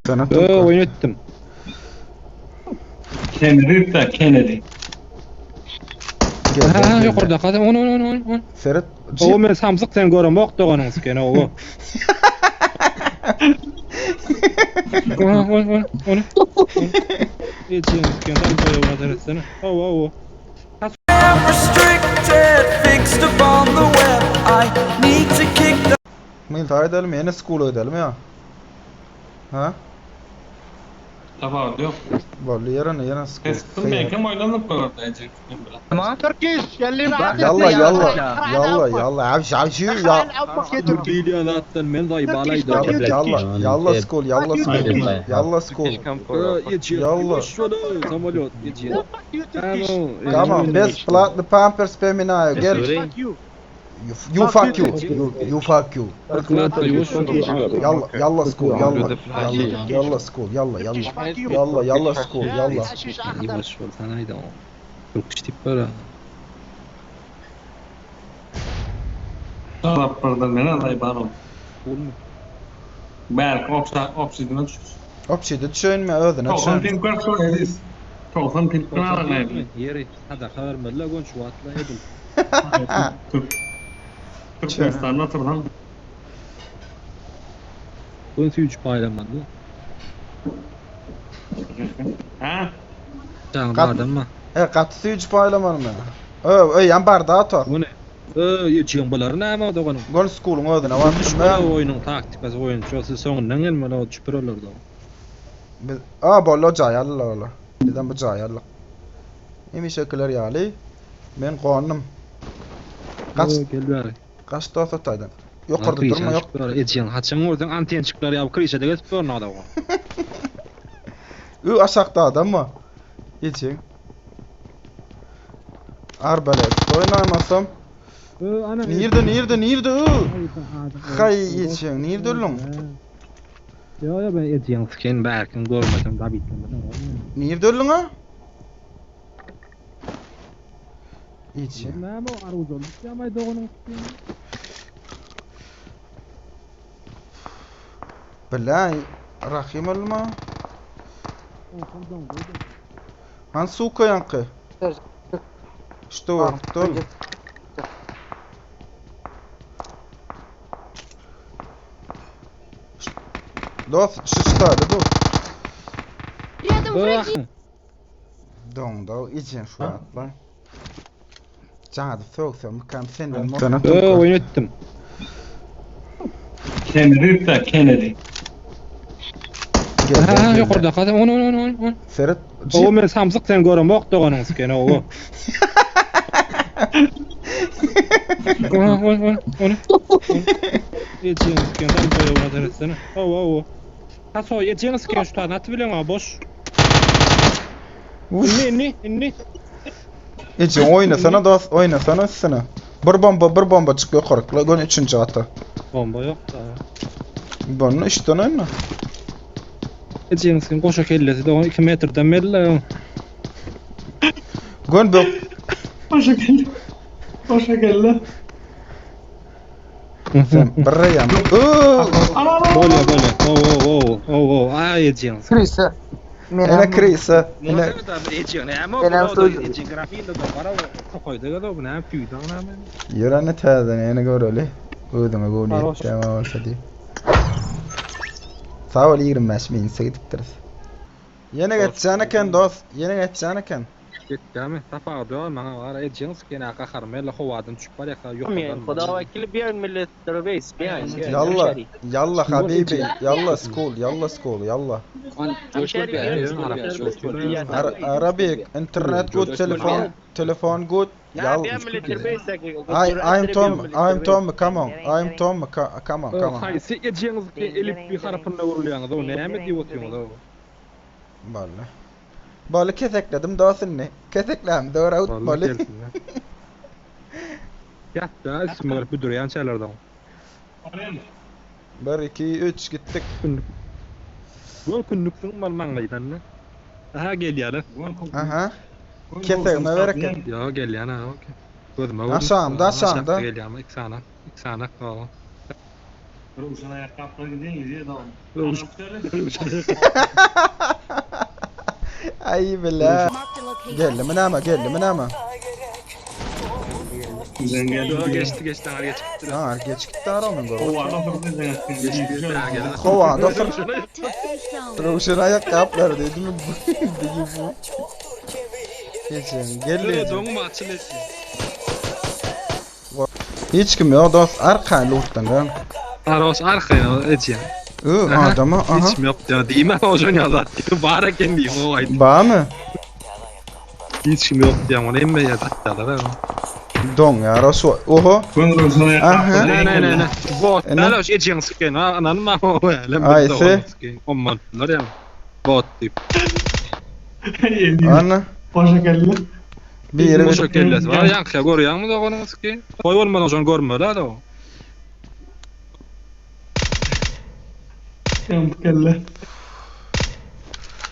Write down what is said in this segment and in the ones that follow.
Oynatdım. Kennedy. Ha, yukarıda kadın. On. Serhat. O men samsyk sen görmok doganыңыз kene o. On. Geçiniz kene koyup otursana. O. Restricted, fixed upon the web. I need to kick the Military edelim yine school edelim ya. Ha? Tamam diyor. Vallahi yarın school. Testim ben kim oynanıp koyartacak. ما تركيش يلي معك Yalla avş ya. Biliyorsun attan men dayı balaydı. Yalla school. Yalla. Samolyot geçiyor. Come on, best plat the Pampers Femina. Gel. You fuck you. Yalla school. Yalla school. Yalla school. Yavaş ol sanaydı o. Çok tip para. Rappordan beni alay bana. Olmu. Berk oxidine düşür. Opside düşün mü ödün Tolsan düşün. pil kvarso edis. Tolsan pil kvarso edis. Yeri hada habermediler gon şu atla edin. Türkmenistan'da turdan. Gon üç paylanmadı. Ha? Can vardı mı? Qatısı 3 paylaman mı? Yan barda atar. Bu ne? Yetişiyorsun bunları ne ama doganın. Gon school'un ödüne var Düşman mı? oyunun taktikası oyun çoğusu sonundan gelmeli o çüpürolurdu. Bollo jayalla ola. Dedim bu jayalla. Emi şekiller yali. Men qonum. Gel bari. Kaç da sataydan. Yukarıda durma yok. Yetişiyorsun. Haçan oradan anten çıklar ya. Krişe de geçip görün adamı. Aşağıda adam mı? Yetişin. Arbalet oynamasam. Nerede? Hay yetişin. Nerede oğlum? Ya ben yetişiyorsun. Sen Berk'in görmedim da bitmedim. Nerede oğlum ha? Yetişin. Ne ama aruz oldu. Ya may doganın. Bilay. Rahim olma. Han suka yankı. Что? Dost, şişta dur. Dong, için şu atla. Canı soğuksa mükemmel senin. Oynattım. Kennedy. Ha, yukarıda kadın. On. Serhat. O men samsyk sen görmok doganыңыз kene o. On. Geçiniz kene koyup otursana. O. Ha so geçiniz kene şu tadan atı bilen ha boş. İnni. İçin oynasana dost, oynasana sana. Bir bomba çıkıyor korkla. Gön 3. atı. Bomba yok da. Bunu işten oyna. Geçiniz kene koşa kellesi de 2 metreden melle. Gön bu. Hoşa geldi. Sen birreyem. Böyle. O. Ay geçiniz. كريسة Ene krisa. Ene Yürene tezden ene göreli. Ödüme goli. Tamam olsadi. Sağ ol 25 bin segittiririz. Yine geçeceğine dost. Yine geçeceğine. Gitme, tafağı diyor bana var. Ejiniz kene qaharmel hovadan çıkıp var ya yok. خدا وکیل بیاین ملت دربیس بیاین Yalla habibi. Yalla school. Arabik, internet good, telefon good. Yalla. بیاین ملت دربیس I'm Tom, come on. Hay siz ejiniz ki elip bir harfında vuruluyorsunuz. O ne diyor otuyorsunuz? Balı kesekledim dostum ne? Keseklem doğru out balı. Ya da ismini bir duruyan şeylerden. 1 2 3 gittik. Bu günlüksün mal manglaydan ne? Aha gel yana. Aha. Kesekme verken. Ya gel yana okey. Gözüme Aşağımda. Gel yana 2 sana. Ruşan ayakkabıları gidiyor gidiyor da. Ay billah. Marked a location. Geldi mi nama? Geldi mi nama? Güzel geldi. Geçti ha geçti. Ha, geç gitti aramın gol. O adam fırdı da. Kova da fır. To safe zone. Ruşen ayakkabılar dedi mi? Dedi bu. Geçen geldi. Donu mu açılıyor? Hiç kim yok dost. Arkayla uçtan lan. Aros arkaya etiyor. Adamı aha. Hiç mi yok ya diyeyim ben o jön yazat. Var eken diyeyim o aydı. Ba mı? Hiç mi yok diyeyim onu emme ya tattalar. Don ya Rasul. Oho. Ben Ruşan ayakkabıları Ne. Bot. Ne hoş etiyen sıkın. Anan ma o. Ayse. Ommanlar ya. Bot tip. Ana. Başa geldi. Bir yere O şekilde var. Yankıya görüyor mu da onu sıkı. Koy olmadan son görmüyor da o. Yanıp geldi.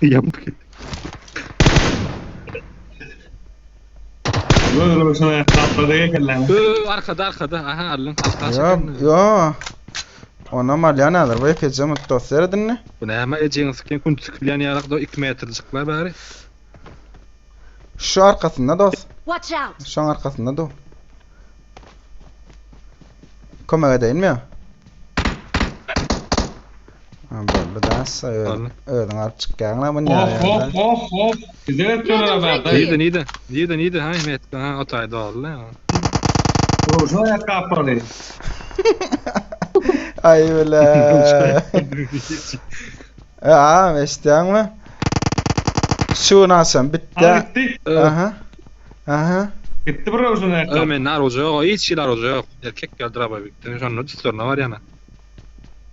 Yamuk. Ben Ruşan ayakkabıları geldi. Arkada. Aha alın. Ya. Ona malyanalar. Bu ekece mutlu seyredin ne? Bu ne ama etiyen sıkın. Kun çıkılan yarak da 2 metricikler bari. Şu arkasında dost. Watch out. Şu arkasında do. Komaya edeyim mi ya? Böyle dansa öğden alıp çıkkağına bunu ya. Hop. Güzel yapıyorlar abi. Neydi ha Mehmet ha otayda oldu ya. Ruşan ayakkabıları. Ay bile. Ya mestiyan mı? Şu nasıl bitti? Gitti. Aha. Gitti bro Ruşan ayakkabı. Ömen nar olacak, hiç şeyler olacak. Erkek geldi araba bitti. Şu an sorunu var yana.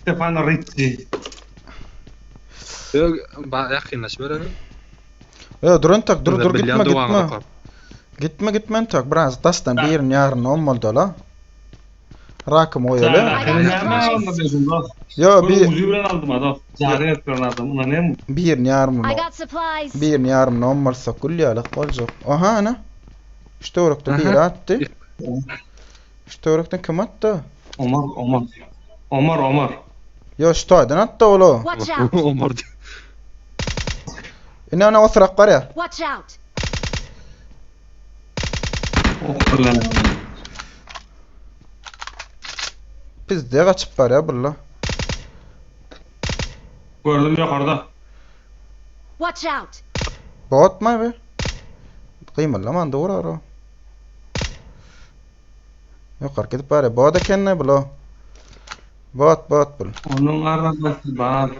Stefano Ricci. Yok, yakınlaş böyle. Ya durun tak dur Bilyan gitme. doğan kapı. Gitme tak biraz dastan bir yerin yarın olmalı la. Rakım o öyle. Ne anlatıyorsun dost? Yo Bir bir ucuyla aldım adam. Cari yapıyorum adam. Ulan ne mi? bir yerin yarın I got supplies. bir yerin yarın olmalsa kulyalık olacak. Aha ana. İşte orakta bir Aha. attı. İşte orakta kim attı? Omar. Yo işte aydın attı oğlu. Watch out. Omar. İnana oturak var ya. Watch out. Oh lan. Biz de kaçıp var ya burla. Gördüm yukarıda. Watch out. Boğutma be. Kıymallaman doğru ara. Yukarı gidip var ya. Boğda kendine bula. Boğut bul. Onun arasında var.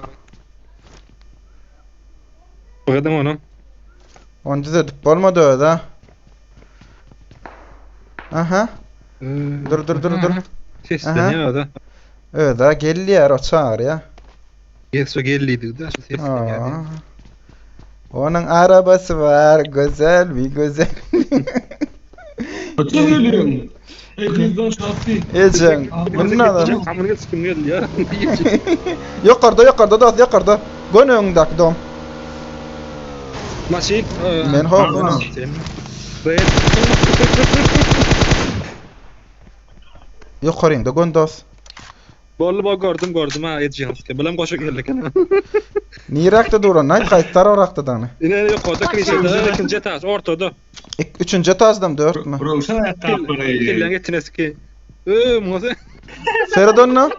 Bakadın onu. Onca da düp olmadı öyle da. Aha. Dur. Sesleniyor da. Öyle da geldi yer o çağır ya. Yeso gelliydi de sesleniyor. Aa. Onun arabası var. Güzel. Kaça geliyorsun? Elimizden şartı. Ecen. Bunun adamı. Kamını sıkım geldi ya. Yukarıda da yukarıda. Gön önündeki dom. Maşin. Men ho. Böyle. Yukarıyında gön dos. Bollu gördüm ha Edjanski. Bilen koşu geldik ana. Nirakta duran. Nay kayıtlar orakta dana. Yine yok orada klişede ikinci etaj ortada. Üçüncü etazdım dört mü? Ruşan ayakkabıları. Killen etines ki. Muze. Seradonna.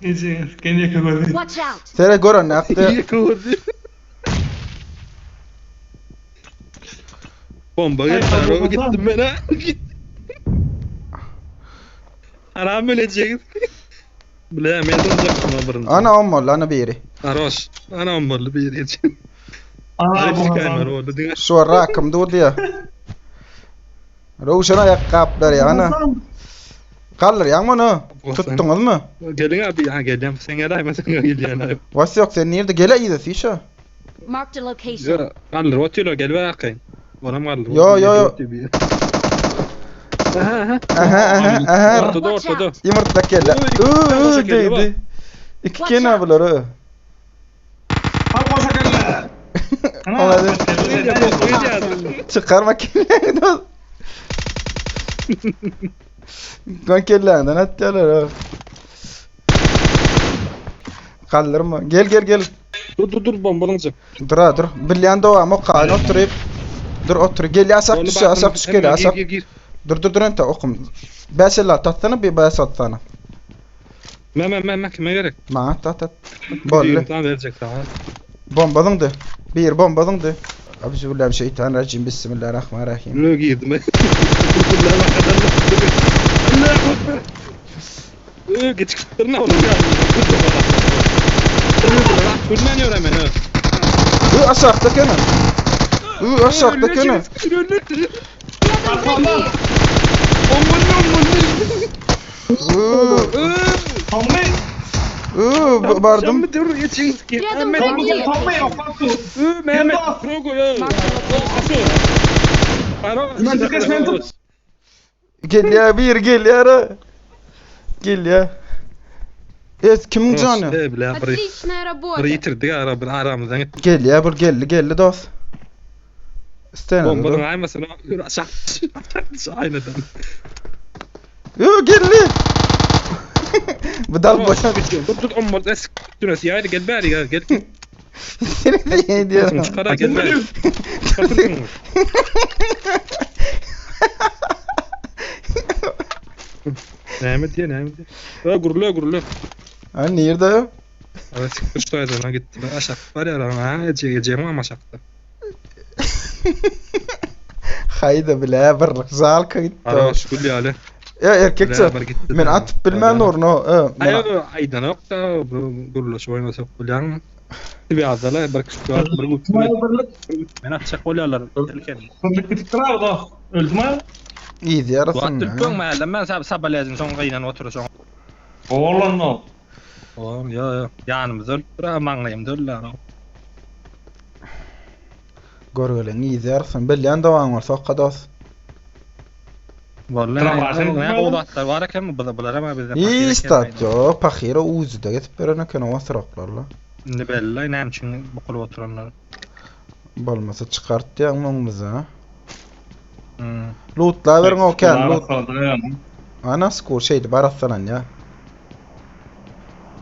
Gece kendi kadar. Watch out. Sera goran aktı. İyi kurdu. Bomba geldi. Gittim ben ha. Aram ölecek. Bile meydan olacaksın haberin. Ana olmalı ana biri. Aros. Ana olmalı bir yere için. Ana bu Kaymer kadar. oldu diye. Şu rakım dur diye. Ruşan ayakkabılar ya ana. Kalır ya bunu. Tuttunuz mu? Gelin abi ha geldim. Sen gelayım sen geliyorsun abi. Vas yok sen nerede gele iyi de fişe. Marked a location. Ya kalır otilo gel ve akayın. Bana kalır. Yo. Aha. Ortada. Yumurta kelle. Koşa kelle, Değdi. İki kene buları. Ha koşa geldi. Ona da Öyle yapıyor. çıkarma kelle. Kon kelläňden atýarlar. Kaldırma. Gel. Dur bombalanacak. Dur. Bilýän dowam okaň oturyp. Dur otur. Gel ýasak düş gel ýasak. Gir. Dur ente okum. Bäsela tatsana bir bäs atsana. Kime gerek? Maňa tat. Bolle. Tamam verecek tamam. Bombalyňdy. Bir bombalyňdy. Bismillahirrahmanirrahim. Bismillahirrahmanirrahim. Ne girdim ben? Geçiktirne oğlum ya. Kurmanıyor hemen ha. Aşağıda kenan. Aşağıda kenan. Arkamda. Tommy. Bardım. Dur geçiniz ki. Tommy yok. Mehmet. Krogo ya. Gel ya gel ya. Gel ya. Kimin canı? Отличная работа. Yitirdik aramızdan. Gel ya geldi dost. İstene. Bombanın aymasını aşağı. Aynen. Geldi. Bu dal boşa. Dur omuz esk. Dünesi ya gel bari gel. Seni de yediyorum. Çıkara gel bari. Nehmet ya. Guruluyor. Ha nerede ya? Evet sıkıştı ona gitti. Aşağı var ya lan ha. Ececeğim ama aşağıda. Hayda bile bir zalka gitti. Ara şükür ya ale. Ya erkekçe. Beraber gitti. Men atıp bilmem orno. Ayo aydan yok da guruluş oynasak kulyan. Bir azala bir kışkı var. Bir gut. Men atacak oluyorlar. Tehlikeli. Bitirdiler da. Öldü mü? İyi Bu yarasın. attırtıyorsun mu ya? Ben sabalazın son kıyıdan oturuyorsun. Oğlan o. Oğlum ya. Yanımızda öldü. Mağlayım da öldü. Gorgelen iyi yarasın. Bilýän dowam var sokka dost. Vallahi ne oğlatlar var ki bular ama bizde. İstat yo. Pahyra uzuda getip berene kene wasraklarla. Ne belli ne için bu kulu oturanlar. Bolmasa çıkartdy ýanmyňyza. Lootla berin okan. Loot. Ana skor şeydi baratsanan ya.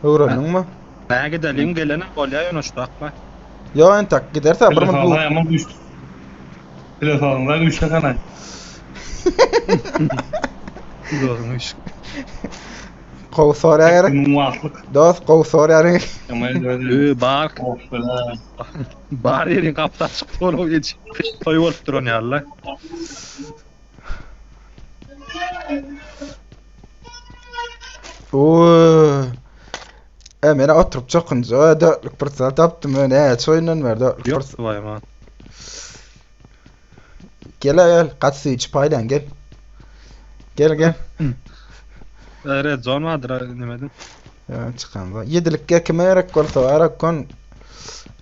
Öğrendinmi? Ne gidelim gelene bolya yönüştü akla. Yo entak giderse bir min bu. Yaman düştü. Telefonlar düştü kanay. Doğrumuş. Qowsar ýarak. Muwafık. Dost qowsar ýarak. Bar. Bar yerin kapta çıktı onu geç. Toy olup duran ya Allah. Oo. Mene oturup çokunca 4% tapdım öne. Çoyundan ver 4%. Yok vay aman. Gel. Kaç su iç paylan gel. Gel. Red zone vardır demedin. Ya çıkan da. Yedilikke kime gerek olsa arak kon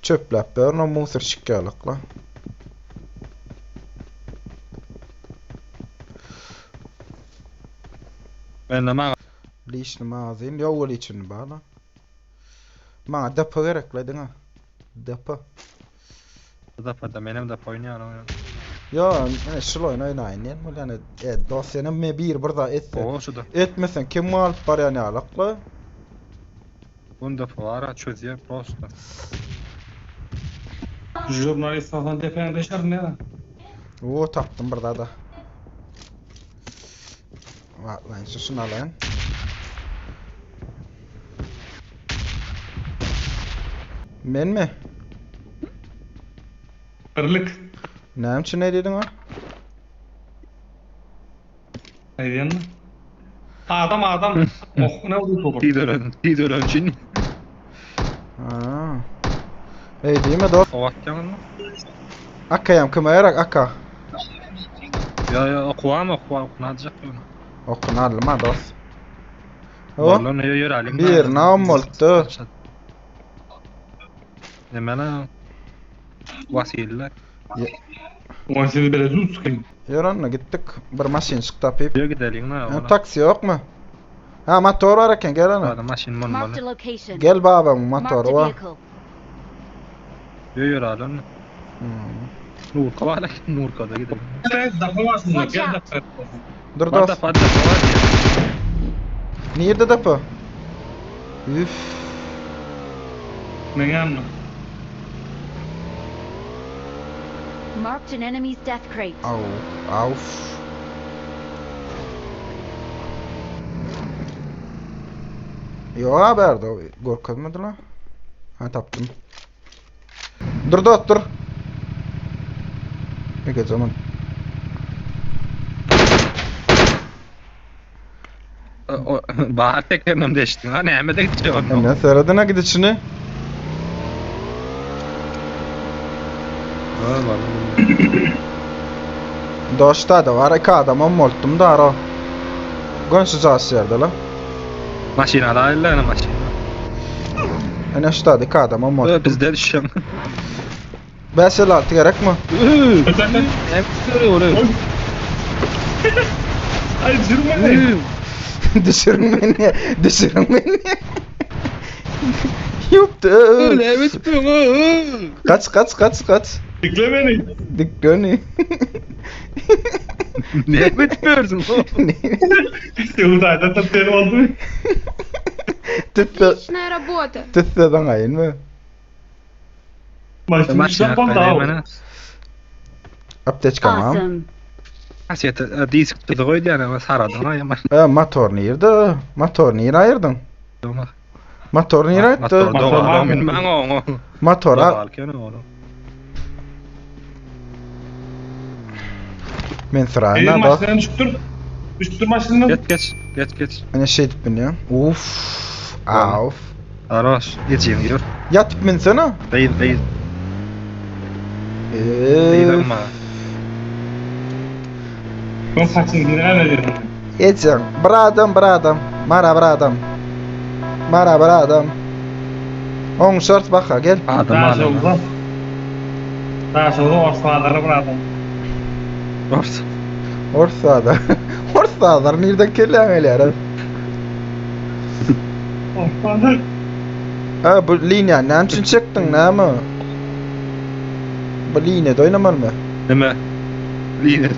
çöplep berno musur şikaylıkla. Ben de mağa. Lişni mağazin yol için bağla. Mağa depo gerekledin ha. Depo. Da benim de oynuyorum. Ya şul oynayın yani dosyanı me bir burada etse. O şu da. Etmesen kim mal para ne alakla? Bunda var çözüyor prosto. Jurnalist falan tepene deşer ne lan? Oo taptım burada da. Lan şunu alayım. Men mi? Kırlık. Ne için ne dedin o? Ne diyorsun? Adam. Oh ne oldu bu? Tidörön için. Ha. Ey değil mi dost? O vakti mı? Akkayam kımayarak akka. Ya okunacak onu. Okunalım ha dost. O? Vallahi ne yörelim. Bir nam oldu. Demene vasiller. Ulan seni böyle düz sıkayım. Yoranla gittik. Bir maşin çıktı apip. Diyor gidelim ne? Taksi yok mu? Ha motor var eken gel ana. Adam maşin mon Marked a bana. location. Gel babam Marked motor a var. vehicle. Yörelim. Nur kavala Nur kada gidelim. Evet, dakika varsın. Watch Gel out. dakika. Dur Fadda dost. fadda var ya. Nerede dapı? Üf. Ne yanına? Marked an enemy's death crate. Au. Auf. Yo haber de korkmadı lan. Ha taptım. Dur dost dur. Peki zaman. Bahar tekerinem deştin ha näme de gitjek onu. Hemen sıradına gidişini. Dosta da var iki adamım moltum da ara. Gönsiz asyerde lan. Maşinada illa maşina. Ana ştada iki adamım moltum. Bizde düşen. Besel altı gerek mi? Hem görüyor. Ay zırma. Düşürün beni. Düşürün beni. Yuptu. Öyle bitmiyor. Kaç. Dikle beni. Dik dönü. Ne bitmiyorsun? Yıldayda tatlı oldu. Tüttü. Отличная работа. Tüttü bana ayın mı? Maşını şapam da al. Apteçka mı? Awesome. Hasiyet disk de koydu yani ama saradan ha yaman. Motor nerede? Motor nereye ayırdın? Motor nereye ayırdı? Motor doğru min ben o. Motora. Alken o. Men Elin sırayla bak. maşından düştür. Düştür maşından. Geç. Hani şey tip biniyor. Uf. Auf. Aras geçeyim diyor. Ya tip min sana. Değil. Değil ama. Ben saçını geri veriyorum. Geçen. Bradam. Mara bradam. On short baka gel. Adam Daha alem. solda. Daha solda ortaları bıraktım. Ors. Orsada. Orsalar nereden gelen öyle Ortalar. Ha bu linja ne için çıktın ne mi? Bu linja da oynamar mı? Neme? Line.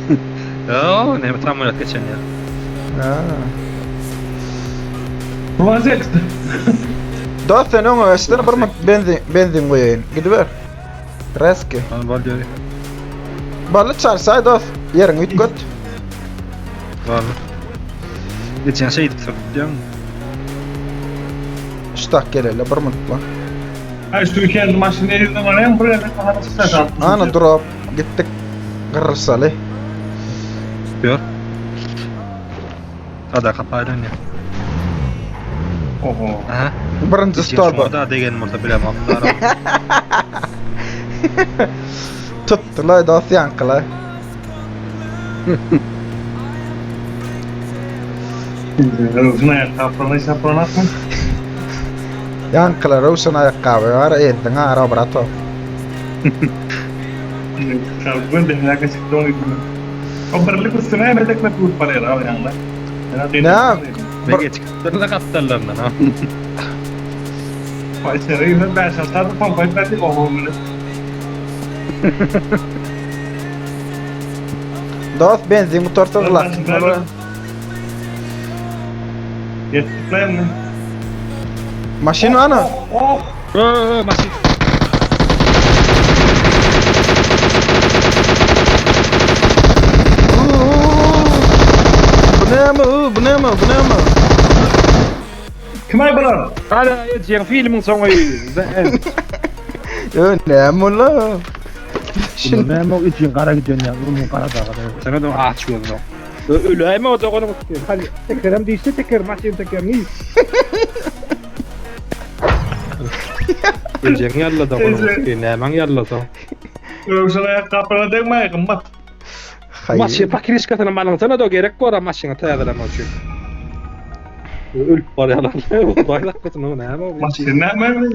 Ya ne tam öyle geçen ya. Ha. Vaziyet. Daha sen onu üstüne bir benzin koyayım. Gidiver. Reski. Al bal diyor. Balı çarsay dost. Yerin üt göt. Var. Geçen şey tutacağım. Ştak gelele bir mutlu. Ha şu kendi maşını elimden arayayım buraya ben daha nasıl ses attım. Ana drop. Gittik. Gırsalı. Diyor. Ada kapaydan ya. Oho. Aha. Birinci storba. Da degen orta bilemem. Tuttular dost yankılar. Uzun ayak kaplanı atma. Yankılar olsun ayakkabı var. Eğildin ha ara brato. Kalbun da ne kadar çıktı onu gibi. O birlik üstüne yemedik mi bu parayı al yanlar. Ne? Ne geç? Dırla kaptallarından ha. Vay sereyim ben şartlarda pompayı verdik oho böyle. Dost benzin motor tırlak. Yettikler mi? Maşin ana. Oh! Masih. Bu ne mi? Kim ay bunlar? Ada yang filmin sonu. Yo ne mi la? Ben o için kara gidiyorsun ya. Bunun kara dağı. Sana da açıyorsun. Öyle mi o da onu mutluyum. Hadi tekerim değişti teker. Maşin teker neyiz? Cenk yalla da onu. Nemen yalla da. Uzun ayak kaplanı değil mi ayakım bak. Masih pakai riskatına malang sana da gerek var ama masih tayadara maçı. Ölüp var ya lan. Bayrak kızın o ne ama. Maşın ne mi?